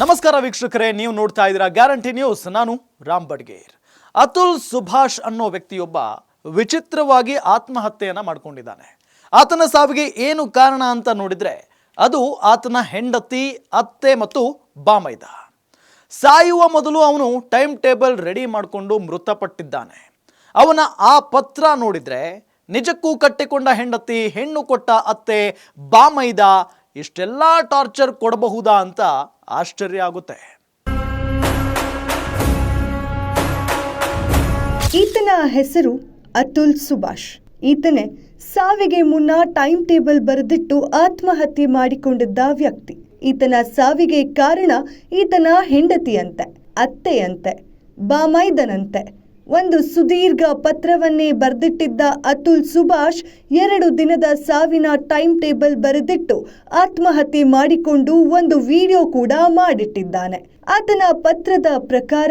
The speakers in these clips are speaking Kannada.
ನಮಸ್ಕಾರ ವೀಕ್ಷಕರೇ, ನೀವು ನೋಡ್ತಾ ಇದ್ದೀರಾ ಗ್ಯಾರಂಟಿ ನ್ಯೂಸ್. ನಾನು ರಾಮ್ ಬಡ್ಗೇರ್. ಅತುಲ್ ಸುಭಾಷ್ ಅನ್ನೋ ವ್ಯಕ್ತಿಯೊಬ್ಬ ವಿಚಿತ್ರವಾಗಿ ಆತ್ಮಹತ್ಯೆಯನ್ನ ಮಾಡಿಕೊಂಡಿದ್ದಾನೆ. ಆತನ ಸಾವಿಗೆ ಏನು ಕಾರಣ ಅಂತ ನೋಡಿದ್ರೆ ಅದು ಆತನ ಹೆಂಡತಿ, ಅತ್ತೆ ಮತ್ತು ಬಾಮೈದ. ಸಾಯುವ ಮೊದಲು ಅವನು ಟೈಮ್ ಟೇಬಲ್ ರೆಡಿ ಮಾಡಿಕೊಂಡು ಮೃತಪಟ್ಟಿದ್ದಾನೆ. ಅವನ ಆ ಪತ್ರ ನೋಡಿದ್ರೆ ನಿಜಕ್ಕೂ ಕಟ್ಟಿಕೊಂಡ ಹೆಂಡತಿ, ಹೆಣ್ಣು ಕೊಟ್ಟ ಅತ್ತೆ, ಬಾಮೈದ ಇಷ್ಟೆಲ್ಲ ಟಾರ್ಚರ್ ಕೊಡಬಹುದಾ ಅಂತ ಆಶ್ಚರ್ಯ ಆಗುತ್ತೆ. ಈತನ ಹೆಸರು ಅತುಲ್ ಸುಭಾಷ್. ಈತನೇ ಸಾವಿಗೆ ಮುನ್ನ ಟೈಮ್ ಟೇಬಲ್ ಬರೆದಿಟ್ಟು ಆತ್ಮಹತ್ಯೆ ಮಾಡಿಕೊಂಡಿದ್ದ ವ್ಯಕ್ತಿ. ಈತನ ಸಾವಿಗೆ ಕಾರಣ ಈತನ ಹೆಂಡತಿಯಂತೆ, ಅತ್ತೆಯಂತೆ, ಬಾಮೈದನಂತೆ. ಒಂದು ಸುದೀರ್ಘ ಪತ್ರವನ್ನೇ ಬರೆದಿಟ್ಟಿದ್ದ ಅತುಲ್ ಸುಭಾಷ್ 2 ದಿನದ ಸಾವಿನ ಟೈಮ್ ಟೇಬಲ್ ಬರೆದಿಟ್ಟು ಆತ್ಮಹತ್ಯೆ ಮಾಡಿಕೊಂಡು ಒಂದು ವಿಡಿಯೋ ಕೂಡ ಮಾಡಿಟ್ಟಿದ್ದಾನೆ. ಆತನ ಪತ್ರದ ಪ್ರಕಾರ,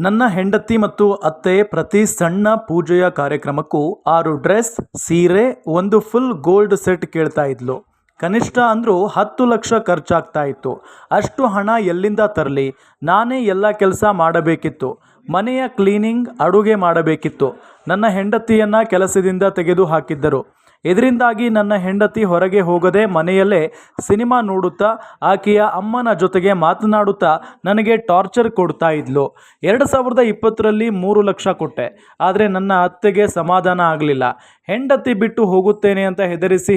ನನ್ನ ಹೆಂಡತಿ ಮತ್ತು ಅತ್ತೆ ಪ್ರತಿ ಸಣ್ಣ ಪೂಜೆಯ ಕಾರ್ಯಕ್ರಮಕ್ಕೂ 6 ಡ್ರೆಸ್, ಸೀರೆ, ಒಂದು ಫುಲ್ ಗೋಲ್ಡ್ ಸೆಟ್ ಕೇಳ್ತಾ ಇದ್ಲು. ಕನಿಷ್ಠ ಅಂದರೂ 10 ಲಕ್ಷ ಖರ್ಚಾಗ್ತಾ ಇತ್ತು. ಅಷ್ಟು ಹಣ ಎಲ್ಲಿಂದ ತರಲಿ? ನಾನೇ ಎಲ್ಲ ಕೆಲಸ ಮಾಡಬೇಕಿತ್ತು. ಮನೆಯ ಕ್ಲೀನಿಂಗ್, ಅಡುಗೆ ಮಾಡಬೇಕಿತ್ತು. ನನ್ನ ಹೆಂಡತಿಯನ್ನು ಕೆಲಸದಿಂದ ತೆಗೆದು ಹಾಕಿದ್ದರು. ಇದರಿಂದಾಗಿ ನನ್ನ ಹೆಂಡತಿ ಹೊರಗೆ ಹೋಗದೆ ಮನೆಯಲ್ಲೇ ಸಿನಿಮಾ ನೋಡುತ್ತಾ, ಆಕೆಯ ಅಮ್ಮನ ಜೊತೆಗೆ ಮಾತನಾಡುತ್ತಾ ನನಗೆ ಟಾರ್ಚರ್ ಕೊಡ್ತಾ ಇದ್ಲು. 2020ರಲ್ಲಿ 3 ಲಕ್ಷ ಕೊಟ್ಟೆ, ಆದರೆ ನನ್ನ ಅತ್ತೆಗೆ ಸಮಾಧಾನ ಆಗಲಿಲ್ಲ. ಹೆಂಡತಿ ಬಿಟ್ಟು ಹೋಗುತ್ತೇನೆ ಅಂತ ಹೆದರಿಸಿ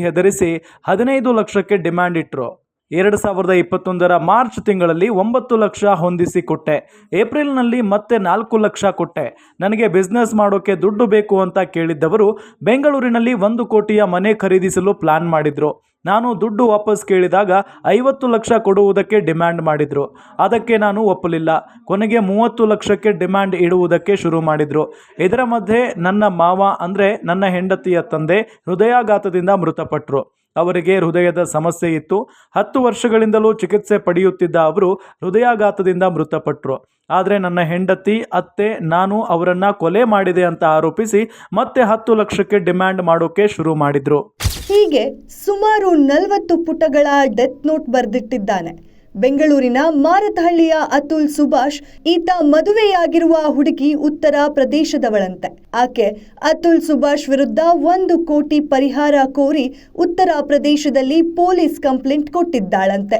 15 ಲಕ್ಷಕ್ಕೆ ಡಿಮ್ಯಾಂಡ್ ಇಟ್ಟರು. 2021ರ ಮಾರ್ಚ್ ತಿಂಗಳಲ್ಲಿ 9 ಲಕ್ಷ ಹೊಂದಿಸಿ ಕೊಟ್ಟೆ. ಏಪ್ರಿಲ್ನಲ್ಲಿ ಮತ್ತೆ 4 ಲಕ್ಷ ಕೊಟ್ಟೆ. ನನಗೆ ಬಿಸ್ನೆಸ್ ಮಾಡೋಕ್ಕೆ ದುಡ್ಡು ಬೇಕು ಅಂತ ಕೇಳಿದ್ದವರು ಬೆಂಗಳೂರಿನಲ್ಲಿ 1 ಕೋಟಿಯ ಮನೆ ಖರೀದಿಸಲು ಪ್ಲಾನ್ ಮಾಡಿದ್ರು. ನಾನು ದುಡ್ಡು ವಾಪಸ್ ಕೇಳಿದಾಗ 50 ಲಕ್ಷ ಕೊಡುವುದಕ್ಕೆ ಡಿಮ್ಯಾಂಡ್ ಮಾಡಿದ್ರು. ಅದಕ್ಕೆ ನಾನು ಒಪ್ಪಲಿಲ್ಲ. ಕೊನೆಗೆ 30 ಲಕ್ಷಕ್ಕೆ ಡಿಮ್ಯಾಂಡ್ ಇಡುವುದಕ್ಕೆ ಶುರು ಮಾಡಿದ್ರು. ಇದರ ಮಧ್ಯೆ ನನ್ನ ಮಾವ ಅಂದರೆ ನನ್ನ ಹೆಂಡತಿಯ ತಂದೆ ಹೃದಯಾಘಾತದಿಂದ ಮೃತಪಟ್ಟರು. ಅವರಿಗೆ ಹೃದಯದ ಸಮಸ್ಯೆ ಇತ್ತು. 10 ವರ್ಷಗಳಿಂದಲೂ ಚಿಕಿತ್ಸೆ ಪಡೆಯುತ್ತಿದ್ದ ಅವರು ಹೃದಯಾಘಾತದಿಂದ ಮೃತಪಟ್ಟರು. ಆದರೆ ನನ್ನ ಹೆಂಡತಿ, ಅತ್ತೆ, ನಾನು ಅವರನ್ನು ಕೊಲೆ ಮಾಡಿದೆ ಅಂತ ಆರೋಪಿಸಿ ಮತ್ತೆ 10 ಲಕ್ಷಕ್ಕೆ ಡಿಮ್ಯಾಂಡ್ ಮಾಡೋಕೆ ಶುರು ಮಾಡಿದ್ರು. ಹೀಗೆ ಸುಮಾರು 40 ಪುಟಗಳ ಡೆತ್ ನೋಟ್ ಬರೆದಿಟ್ಟಿದ್ದಾನೆ. ಬೆಂಗಳೂರಿನ ಮಾರತಹಳ್ಳಿಯ ಅತುಲ್ ಸುಭಾಷ್. ಈತ ಮದುವೆಯಾಗಿರುವ ಹುಡುಗಿ ಉತ್ತರ ಪ್ರದೇಶದವಳಂತೆ. ಆಕೆ ಅತುಲ್ ಸುಭಾಷ್ ವಿರುದ್ಧ 1 ಕೋಟಿ ಪರಿಹಾರ ಕೋರಿ ಉತ್ತರ ಪ್ರದೇಶದಲ್ಲಿ ಪೊಲೀಸ್ ಕಂಪ್ಲೇಂಟ್ ಕೊಟ್ಟಿದ್ದಾಳಂತೆ.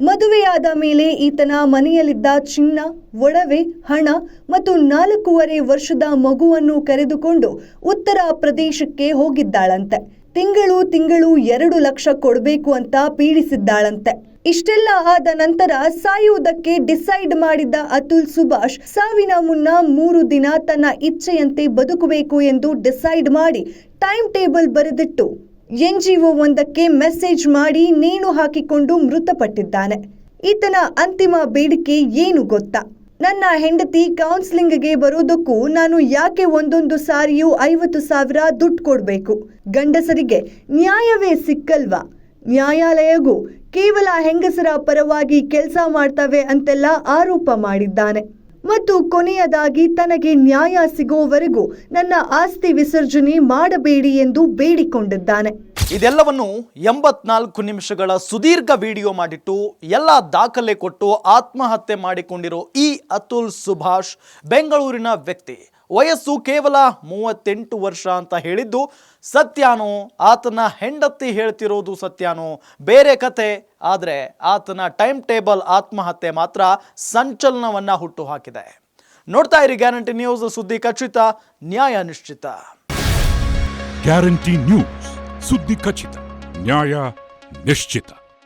ಮದುವೆಯಾದ ಮೇಲೆ ಈತನ ಮನೆಯಲ್ಲಿದ್ದ ಚಿನ್ನ, ಒಡವೆ, ಹಣ ಮತ್ತು 4.5 ವರ್ಷದ ಮಗುವನ್ನು ಕರೆದುಕೊಂಡು ಉತ್ತರ ಪ್ರದೇಶಕ್ಕೆ ಹೋಗಿದ್ದಾಳಂತೆ. ತಿಂಗಳು 2 ಲಕ್ಷ ಕೊಡಬೇಕು ಅಂತ ಪೀಡಿಸಿದ್ದಾಳಂತೆ. ಇಷ್ಟೆಲ್ಲ ಆದ ನಂತರ ಸಾಯುವುದಕ್ಕೆ ಡಿಸೈಡ್ ಮಾಡಿದ್ದ ಅತುಲ್ ಸುಭಾಷ್ ಸಾವಿನ ಮುನ್ನ 3 ದಿನ ತನ್ನ ಇಚ್ಛೆಯಂತೆ ಬದುಕಬೇಕು ಎಂದು ಡಿಸೈಡ್ ಮಾಡಿ ಟೈಮ್ ಟೇಬಲ್ ಬರೆದಿಟ್ಟು NGO ಒಂದಕ್ಕೆ ಮೆಸೇಜ್ ಮಾಡಿ ನೇಣು ಹಾಕಿಕೊಂಡು ಮೃತಪಟ್ಟಿದ್ದಾನೆ. ಈತನ ಅಂತಿಮ ಬೇಡಿಕೆ ಏನು ಗೊತ್ತಾ? ನನ್ನ ಹೆಂಡತಿ ಕೌನ್ಸಿಲಿಂಗ್ಗೆ ಬರೋದಕ್ಕೂ ನಾನು ಯಾಕೆ ಒಂದೊಂದು ಸಾರಿಯೂ 50,000 ದುಡ್ಡು ಕೊಡಬೇಕು? ಗಂಡಸರಿಗೆ ನ್ಯಾಯವೇ ಸಿಕ್ಕಲ್ವಾ? ನ್ಯಾಯಾಲಯಗೂ ಕೇವಲ ಹೆಂಗಸರ ಪರವಾಗಿ ಕೆಲಸ ಮಾಡ್ತವೆ ಅಂತೆಲ್ಲ ಆರೋಪ ಮಾಡಿದ್ದಾನೆ. ಮತ್ತು ಕೊನೆಯದಾಗಿ ತನಗೆ ನ್ಯಾಯ ಸಿಗೋವರೆಗೂ ನನ್ನ ಆಸ್ತಿ ವಿಸರ್ಜನೆ ಮಾಡಬೇಡಿ ಎಂದು ಬೇಡಿಕೊಂಡಿದ್ದಾನೆ. ಇದೆಲ್ಲವನ್ನು 84 ನಿಮಿಷಗಳ ಸುದೀರ್ಘ ವಿಡಿಯೋ ಮಾಡಿಟ್ಟು ಎಲ್ಲ ದಾಖಲೆ ಕೊಟ್ಟು ಆತ್ಮಹತ್ಯೆ ಮಾಡಿಕೊಂಡಿರೋ ಈ ಅತುಲ್ ಸುಭಾಷ್ ಬೆಂಗಳೂರಿನ ವ್ಯಕ್ತಿ. ವಯಸ್ಸು ಕೇವಲ 38 ವರ್ಷ ಅಂತ ಹೇಳಿದ್ದು ಸತ್ಯಾನೋ, ಆತನ ಹೆಂಡತಿ ಹೇಳ್ತಿರೋದು ಸತ್ಯಾನೋ ಬೇರೆ ಕತೆ. ಆದರೆ ಆತನ ಟೈಮ್ ಟೇಬಲ್ ಆತ್ಮಹತ್ಯೆ ಮಾತ್ರ ಸಂಚಲನವನ್ನ ಹುಟ್ಟು ಹಾಕಿದೆ. ನೋಡ್ತಾ ಇರಿ ಗ್ಯಾರಂಟಿ ನ್ಯೂಸ್, ಸುದ್ದಿ ಖಚಿತ, ನ್ಯಾಯ ನಿಶ್ಚಿತ. ಗ್ಯಾರಂಟಿ ನ್ಯೂಸ್, ಸುದ್ದಿ ಖಚಿತ, ನ್ಯಾಯ ನಿಶ್ಚಿತ.